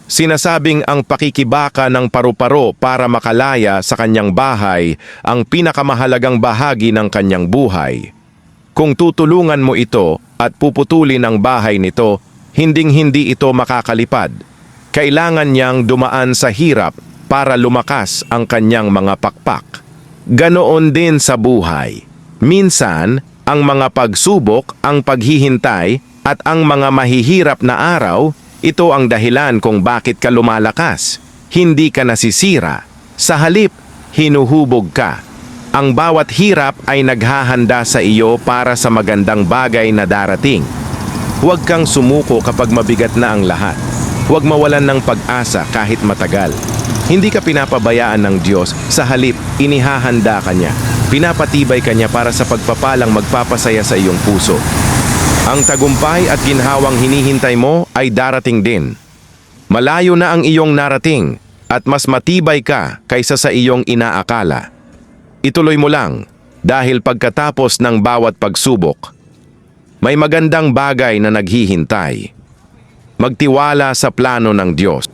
Sinasabing ang pakikibaka ng paru-paro para makalaya sa kanyang bahay ang pinakamahalagang bahagi ng kanyang buhay. Kung tutulungan mo ito at puputulin ang bahay nito, hinding-hindi ito makakalipad. Kailangan niyang dumaan sa hirap para lumakas ang kanyang mga pakpak. Ganoon din sa buhay. Minsan, ang mga pagsubok, ang paghihintay, at ang mga mahihirap na araw, ito ang dahilan kung bakit ka lumalakas. Hindi ka nasisira. Sa halip, hinuhubog ka. Ang bawat hirap ay naghahanda sa iyo para sa magandang bagay na darating. Huwag kang sumuko kapag mabigat na ang lahat. Huwag mawalan ng pag-asa kahit matagal. Hindi ka pinapabayaan ng Diyos, sa halip, inihahanda ka niya. Pinapatibay ka niya para sa pagpapalang magpapasaya sa iyong puso. Ang tagumpay at ginhawang hinihintay mo ay darating din. Malayo na ang iyong narating at mas matibay ka kaysa sa iyong inaakala. Ituloy mo lang dahil pagkatapos ng bawat pagsubok, may magandang bagay na naghihintay. Magtiwala sa plano ng Diyos.